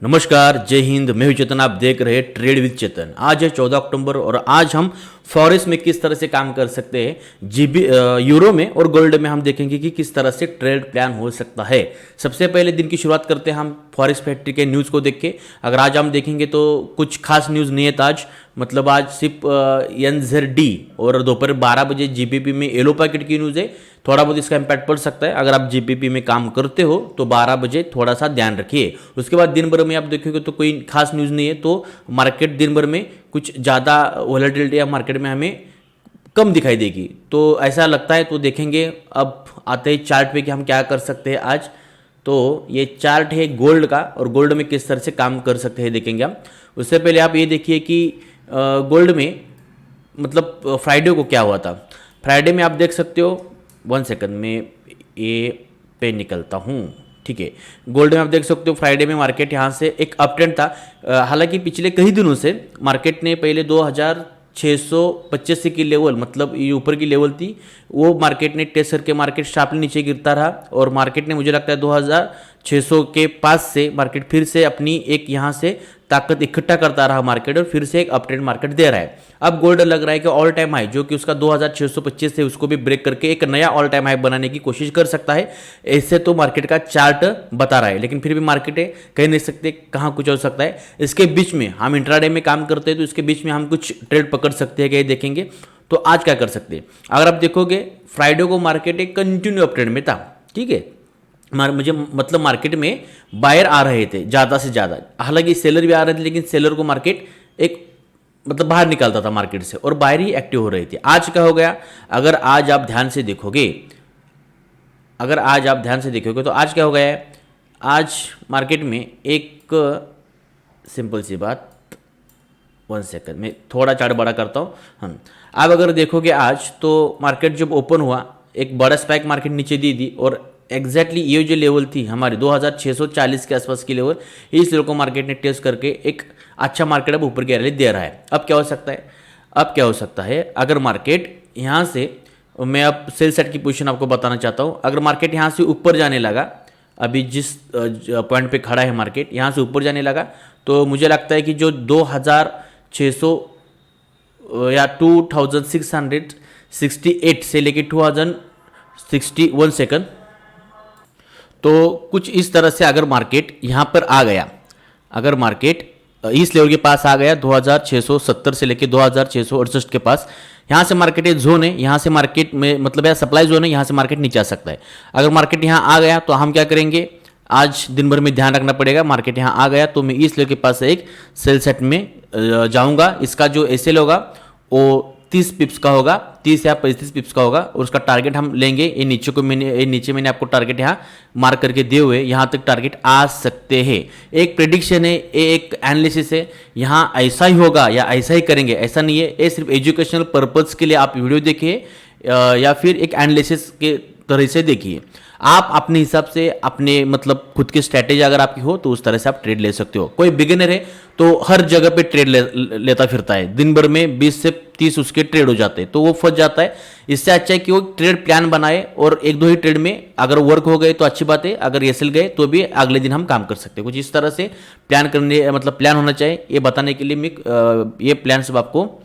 नमस्कार, जय हिंद। मैं हूं चेतन, आप देख रहे हैं ट्रेड विद चेतन। आज है 14 अक्टूबर और आज हम फॉरेक्स में किस तरह से काम कर सकते हैं, यूरो में और गोल्ड में हम देखेंगे कि किस तरह से ट्रेड प्लान हो सकता है। सबसे पहले दिन की शुरुआत करते हैं हम फॉरेक्स फैक्ट्री के न्यूज़ को देख के। अगर आज हम देखेंगे तो कुछ खास न्यूज़ नहीं है आज, मतलब आज सिर्फ NZD और दोपहर 12 बजे GBP में येलो पैकेट की न्यूज़ है। थोड़ा बहुत इसका इम्पैक्ट पड़ सकता है। अगर आप GBP में काम करते हो तो 12 बजे थोड़ा सा ध्यान रखिए। उसके बाद दिन भर में आप देखोगे तो कोई खास न्यूज़ नहीं है, तो मार्केट दिन भर में कुछ ज़्यादा वॉलेटिलिटी या मार्केट में हमें कम दिखाई देगी, तो ऐसा लगता है। तो देखेंगे अब आते हैं चार्ट पे कि हम क्या कर सकते हैं आज। तो ये चार्ट है गोल्ड का और गोल्ड में किस तरह से काम कर सकते हैं देखेंगे हम। उससे पहले आप ये देखिए कि गोल्ड में मतलब फ्राइडे को क्या हुआ था। फ्राइडे में आप देख सकते हो, 1 सेकंड में ये पे निकलता हूँ, ठीक है। गोल्ड में आप देख सकते हो फ्राइडे में मार्केट यहाँ से एक अप ट्रेंड था। हालांकि पिछले कई दिनों से मार्केट ने पहले 2685 की लेवल, मतलब ये ऊपर की लेवल थी, वो मार्केट ने टेस्ट करके मार्केट शार्पली नीचे गिरता रहा और मार्केट ने मुझे लगता है 2600 के पास से मार्केट फिर से अपनी एक यहाँ से ताकत इकट्ठा करता रहा मार्केट और फिर से एक अपट्रेंड मार्केट दे रहा है। अब गोल्ड लग रहा है कि ऑल टाइम हाई जो कि उसका 2625 है उसको भी ब्रेक करके एक नया ऑल टाइम हाई बनाने की कोशिश कर सकता है। ऐसे तो मार्केट का चार्ट बता रहा है, लेकिन फिर भी मार्केट है, कह नहीं सकते कहाँ कुछ हो सकता है। इसके बीच में हम इंट्राडे में काम करते हैं तो इसके बीच में हम कुछ ट्रेड पकड़ सकते हैं, कहीं देखेंगे। तो आज क्या कर सकते हैं, अगर आप देखोगे फ्राइडे को मार्केट एक कंटिन्यू अपट्रेंड में था, ठीक है। मुझे मतलब मार्केट में बायर आ रहे थे ज़्यादा से ज़्यादा, हालांकि सेलर भी आ रहे थे, लेकिन सेलर को मार्केट एक मतलब बाहर निकालता था मार्केट से और बायर ही एक्टिव हो रही थी। आज क्या हो गया, अगर आज आप ध्यान से देखोगे तो आज क्या हो गया है। आज मार्केट में एक सिंपल सी बात, 1 सेकंड में थोड़ा चार्ट बड़ा करता हूँ हम। अब अगर देखोगे आज तो मार्केट जब ओपन हुआ एक बड़ा स्पाइक मार्केट नीचे दी और एग्जैक्टली ये जो लेवल थी हमारी 2640 के आसपास की लेवल, इस लेवल को मार्केट ने टेस्ट करके एक अच्छा मार्केट अब ऊपर की रैली दे रहा है। अब क्या हो सकता है, अगर मार्केट यहाँ से, मैं अब सेल सेट की पोजीशन आपको बताना चाहता हूँ। अगर मार्केट यहाँ से ऊपर जाने लगा, अभी जिस पॉइंट पे खड़ा है मार्केट यहाँ से ऊपर जाने लगा, तो मुझे लगता है कि जो 2600 या 2668 से लेके 2061 सेकंड, तो कुछ इस तरह से अगर मार्केट यहाँ पर आ गया, अगर मार्केट इस लेवल के पास आ गया 2670 से लेके 2668 के पास, यहाँ से मार्केट एक जोन है, यहाँ से मार्केट में मतलब यह सप्लाई जोन है, यहाँ से मार्केट नीचे आ सकता है। अगर मार्केट यहाँ आ गया तो हम क्या करेंगे, आज दिन भर में ध्यान रखना पड़ेगा। मार्केट यहाँ आ गया तो मैं इस लेवल के पास एक सेल सेट में जाऊँगा। इसका जो एसएल होगा वो 30 पिप्स का होगा, 30 या 35 पिप्स का होगा और उसका टारगेट हम लेंगे। ये नीचे मैंने आपको टारगेट यहाँ मार्क करके दिए हुए, यहाँ तक टारगेट आ सकते हैं। एक प्रेडिक्शन है, एक एनालिसिस है, यहाँ ऐसा ही होगा या ऐसा ही करेंगे ऐसा नहीं है। ये सिर्फ एजुकेशनल पर्पज़ के लिए आप वीडियो देखिए या फिर एक एनालिसिस के तरह से देखिए। आप अपने हिसाब से अपने मतलब खुद की स्ट्रैटेजी अगर आपकी हो तो उस तरह से आप ट्रेड ले सकते हो। कोई बिगिनर है तो हर जगह पे ट्रेड लेता फिरता है, दिन भर में 20 से 30 उसके ट्रेड हो जाते हैं तो वो फंस जाता है। इससे अच्छा है कि वो ट्रेड प्लान बनाए और एक दो ही ट्रेड में अगर वर्क हो गए तो अच्छी बात है, अगर एसएल गए तो भी अगले दिन हम काम कर सकते हैं। कुछ इस तरह से प्लान करने मतलब प्लान होना चाहिए। ये बताने के लिए मैं ये प्लान सब आपको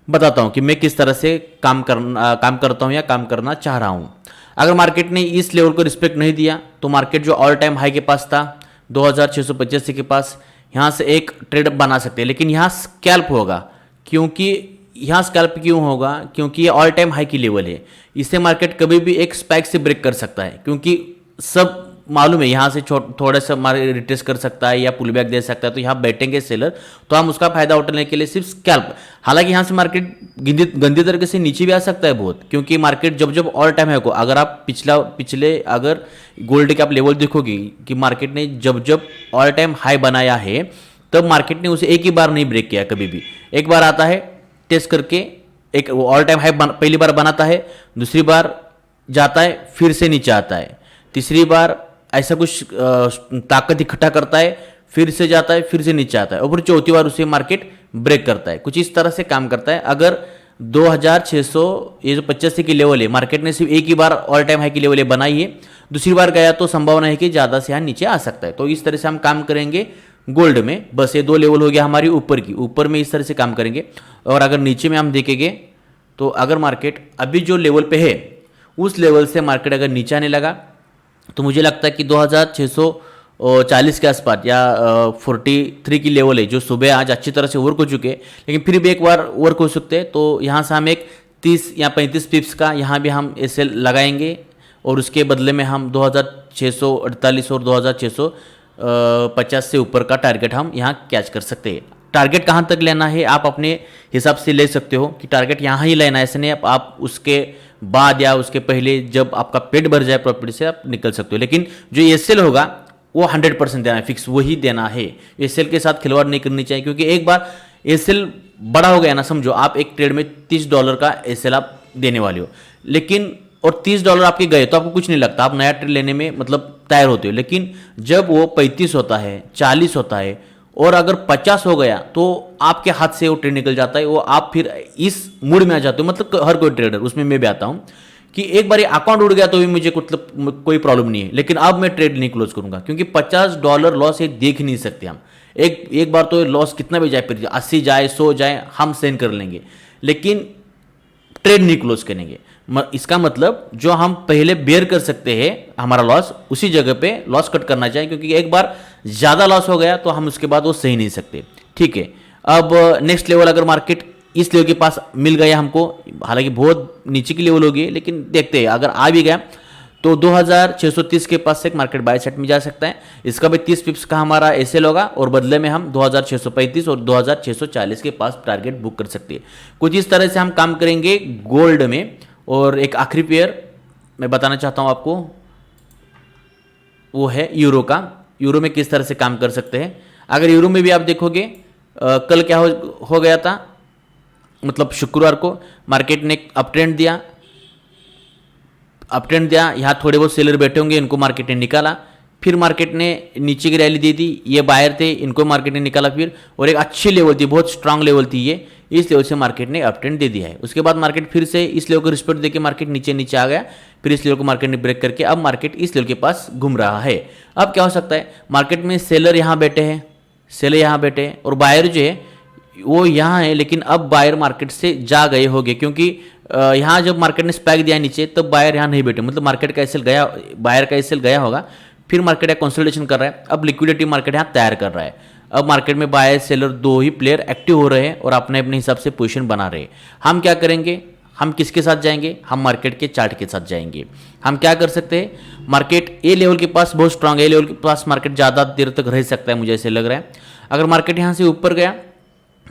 बताता हूँ कि मैं किस तरह से काम करता हूँ या काम करना चाह रहा हूँ। अगर मार्केट ने इस लेवल को रिस्पेक्ट नहीं दिया तो मार्केट जो ऑल टाइम हाई के पास था 2685 के पास, यहाँ से एक ट्रेड बना सकते हैं, लेकिन यहाँ स्कैल्प होगा। क्योंकि यहाँ स्कैल्प क्यों होगा, क्योंकि ये ऑल टाइम हाई की लेवल है। इससे मार्केट कभी भी एक स्पाइक से ब्रेक कर सकता है, क्योंकि सब मालूम है यहाँ से थोड़ा सा मार्केट रिट्रेस कर सकता है या पुल बैक दे सकता है, तो यहाँ बैठेंगे सेलर, तो हम उसका फायदा उठाने के लिए सिर्फ स्कैल्प। हालांकि यहाँ से मार्केट गंदी तरीके से नीचे भी आ सकता है बहुत, क्योंकि मार्केट जब ऑल टाइम है को, अगर आप पिछले अगर गोल्ड के आप लेवल देखोगे कि मार्केट ने जब ऑल टाइम हाई बनाया है तब मार्केट ने उसे एक ही बार नहीं ब्रेक किया। कभी भी एक बार आता है टेस्ट करके, एक ऑल टाइम हाई पहली बार बनाता है, दूसरी बार जाता है फिर से नीचे आता है, तीसरी बार ऐसा कुछ ताकत इकट्ठा करता है फिर से जाता है फिर से नीचे आता है और फिर चौथी बार उसे मार्केट ब्रेक करता है। कुछ इस तरह से काम करता है। अगर 2600 ये जो 85 की लेवल है, मार्केट ने सिर्फ एक ही बार ऑल टाइम हाई की लेवल बनाई है, दूसरी बार गया तो संभावना है कि ज़्यादा से यहाँ नीचे आ सकता है। तो इस तरह से हम काम करेंगे गोल्ड में। बस ये 2 लेवल हो गया हमारी ऊपर की, ऊपर में इस तरह से काम करेंगे। और अगर नीचे में हम देखेंगे तो अगर मार्केट अभी जो लेवल पे है उस लेवल से मार्केट अगर नीचे आने लगा तो मुझे लगता है कि 2640 के आसपास या 43 की लेवल है जो सुबह आज अच्छी तरह से वर्क हो चुके हैं, लेकिन फिर भी एक बार वर्क हो सकते हैं। तो यहाँ से हम एक 30 या 35 पिप्स का यहाँ भी हम एसएल लगाएंगे और उसके बदले में हम 2648 और 2650 से ऊपर का टारगेट हम यहाँ कैच कर सकते हैं। टारगेट कहाँ तक लेना है आप अपने हिसाब से ले सकते हो कि टारगेट यहाँ ही लेना है, ऐसे नहीं आप उसके बाद या उसके पहले जब आपका पेट भर जाए प्रॉफिट से आप निकल सकते हो। लेकिन जो एसएल होगा वो 100% देना है, फिक्स वही देना है। एसएल के साथ खिलवाड़ नहीं करनी चाहिए, क्योंकि एक बार एसएल बड़ा हो गया ना, समझो आप एक ट्रेड में $30 का एसएल आप देने वाले हो, लेकिन और $30 आपके गए तो आपको कुछ नहीं लगता, आप नया ट्रेड लेने में मतलब तैयार होते हो। लेकिन जब वो 35 होता है, 40 होता है और अगर 50 हो गया तो आपके हाथ से वो ट्रेड निकल जाता है, वो आप फिर इस मूड में आ जाते हो। मतलब हर कोई ट्रेडर, उसमें मैं भी आता हूँ कि एक बार अकाउंट उड़ गया तो भी मुझे मतलब कोई प्रॉब्लम नहीं है, लेकिन अब मैं ट्रेड नहीं क्लोज करूंगा, क्योंकि $50 लॉस ये देख नहीं सकते हम। एक बार तो लॉस कितना भी जाए, फिर 80 जाए 100 जाए हम सहन कर लेंगे, लेकिन ट्रेड नहीं क्लोज करेंगे। इसका मतलब जो हम पहले बेयर कर सकते हैं हमारा लॉस, उसी जगह पे लॉस कट करना चाहिए, क्योंकि एक बार ज़्यादा लॉस हो गया तो हम उसके बाद वो सही नहीं सकते। ठीक है, अब नेक्स्ट लेवल अगर मार्केट इस लेवल के पास मिल गया हमको, हालांकि बहुत नीचे की लेवल होगी, लेकिन देखते हैं अगर आ भी गया तो 2630 के पास से एक मार्केट बाय सेट में जा सकता है। इसका भी 30 पिप्स का हमारा एसएल होगा और बदले में हम 2635 और 2640 के पास टारगेट बुक कर सकते हैं। कुछ इस तरह से हम काम करेंगे गोल्ड में। और एक आखिरी पेयर मैं बताना चाहता हूं आपको, वो है यूरो का। यूरो में किस तरह से काम कर सकते हैं। अगर यूरो में भी आप देखोगे कल क्या हो गया था, मतलब शुक्रवार को मार्केट ने अप ट्रेंड दिया, यहाँ थोड़े बहुत सेलर बैठे होंगे, इनको मार्केट ने निकाला, फिर मार्केट ने नीचे की रैली दे दी, ये बायर थे, इनको मार्केट ने निकाला फिर, और एक अच्छी लेवल थी, बहुत स्ट्रांग लेवल थी ये, इस लेवल से मार्केट ने अप ट्रेंड दे दिया है। उसके बाद मार्केट फिर से इस लेवल को रिस्पेक्ट देके मार्केट नीचे आ गया, फिर इस लेवल को मार्केट ने ब्रेक करके अब मार्केट इस लेवल के पास घूम रहा है। अब क्या हो सकता है, मार्केट में सेलर यहाँ बैठे हैं, और बायर जो है वो यहाँ है, लेकिन अब बायर मार्केट से जा गए होंगे, क्योंकि यहाँ जब मार्केट ने स्पाइक दिया नीचे तब बायर यहाँ नहीं बैठे, मतलब मार्केट का एसएल गया, बायर का एसएल गया होगा, फिर मार्केट कंसोलिडेशन कर रहा है। अब लिक्विडिटी मार्केट यहाँ तैयार कर रहा है। अब मार्केट में बायर सेलर 2 ही प्लेयर एक्टिव हो रहे हैं और अपने अपने हिसाब से पोजीशन बना रहे हैं। हम क्या करेंगे, हम किसके साथ जाएंगे, हम मार्केट के चार्ट के साथ जाएंगे। हम क्या कर सकते हैं, मार्केट ए लेवल के पास बहुत स्ट्रांग है, ए लेवल के पास मार्केट ज़्यादा देर तक रह सकता है, मुझे ऐसे लग रहा है। अगर मार्केट यहाँ से ऊपर गया,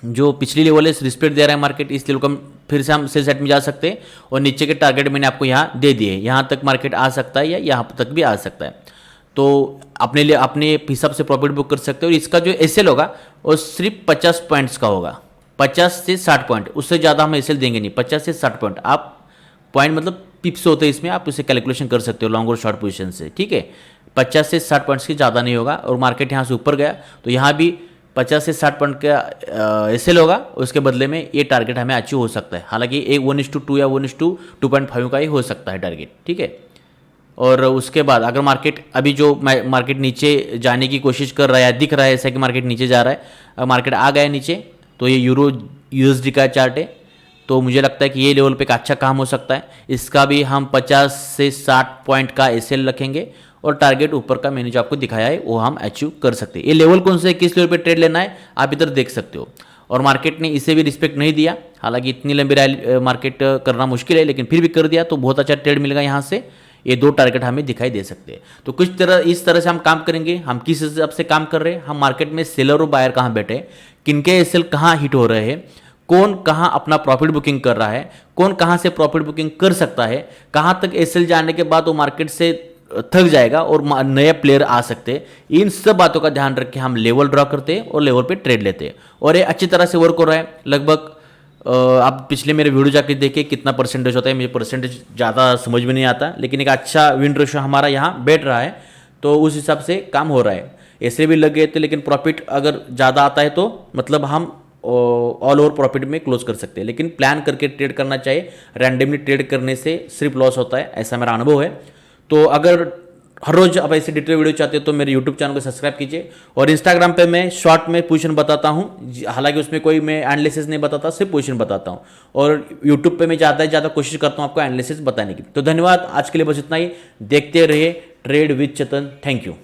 जो पिछली लेवल है रिस्पेक्ट दे रहा है मार्केट, इस लेवल को फिर से हम सेल सेट में जा सकते हैं, और नीचे के टारगेट मैंने आपको यहाँ दे दिए, यहाँ तक मार्केट आ सकता है या यहाँ तक भी आ सकता है। तो अपने लिए अपने हिसाब से प्रॉफिट बुक कर सकते हो। और इसका जो एसएल होगा वो सिर्फ 50 पॉइंट्स का होगा, 50 से 60 पॉइंट, उससे ज़्यादा हम एसएल देंगे नहीं। 50 से 60 पॉइंट, आप पॉइंट मतलब पिप्स होते हैं इसमें, आप उसे कैलकुलेशन कर सकते हो लॉन्ग और शॉर्ट पोजीशन से। ठीक है, 50 से 60 पॉइंट्स की ज़्यादा नहीं होगा। और मार्केट यहाँ से ऊपर गया तो यहाँ भी 50 से 60 पॉइंट का एसएल होगा, उसके बदले में ये टारगेट हमें अचीव हो सकता है। हालांकि एक 1:2 या 1:2.5 का ही हो सकता है टारगेट। ठीक है, और उसके बाद अगर मार्केट अभी जो मार्केट नीचे जाने की कोशिश कर रहा है, दिख रहा है ऐसा कि मार्केट नीचे जा रहा है, मार्केट आ गया नीचे, तो ये यूरो यूएसडी का चार्ट है, तो मुझे लगता है कि ये लेवल पे एक अच्छा काम हो सकता है। इसका भी हम 50 से 60 पॉइंट का एसएल रखेंगे, और टारगेट ऊपर का मैंने जो आपको दिखाया है वो हम अचीव कर सकते हैं। ये लेवल कौन सा है, किस लेवल पे ट्रेड लेना है, आप इधर देख सकते हो। और मार्केट ने इसे भी रिस्पेक्ट नहीं दिया, हालांकि इतनी लंबी रैली मार्केट करना मुश्किल है, लेकिन फिर भी कर दिया, तो बहुत अच्छा ट्रेड मिलेगा यहाँ से। ये 2 टारगेट हमें दिखाई दे सकते हैं। तो कुछ इस तरह से हम काम करेंगे। हम किस हिसाब से काम कर रहे हैं, हम मार्केट में सेलर और बायर कहाँ बैठे हैं, किनके एसएल कहाँ हिट हो रहे हैं, कौन कहाँ अपना प्रॉफिट बुकिंग कर रहा है, कौन कहाँ से प्रॉफिट बुकिंग कर सकता है, कहाँ तक एसएल जाने के बाद वो मार्केट से थक जाएगा और नए प्लेयर आ सकते हैं। इन सब बातों का ध्यान रख के हम लेवल ड्रॉ करते हैं और लेवल पे ट्रेड लेते हैं, और ये अच्छी तरह से वर्क हो रहा है। लगभग आप पिछले मेरे वीडियो जाके देखिए कितना परसेंटेज होता है, मुझे परसेंटेज ज़्यादा समझ में नहीं आता, लेकिन एक अच्छा विन रेशो हमारा यहाँ बैठ रहा है, तो उस हिसाब से काम हो रहा है। ऐसे भी लग गए थे, लेकिन प्रॉफिट अगर ज़्यादा आता है तो मतलब हम ऑल ओवर प्रॉफिट में क्लोज कर सकते हैं, लेकिन प्लान करके ट्रेड करना चाहिए। रैंडमली ट्रेड करने से सिर्फ लॉस होता है, ऐसा मेरा अनुभव है। तो अगर हर रोज आप ऐसे डिटेल वीडियो चाहते हो तो मेरे यूट्यूब चैनल को सब्सक्राइब कीजिए। और इंस्टाग्राम पे मैं शॉर्ट में पोजीशन बताता हूँ, हालांकि उसमें कोई मैं एनालिसिस नहीं बताता, सिर्फ पोजीशन बताता हूँ। और यूट्यूब पे मैं ज़्यादा से ज़्यादा कोशिश करता हूँ आपको एनालिसिस बताने की। तो धन्यवाद, आज के लिए बस इतना ही। देखते रहिए trade with Chetan. Thank you.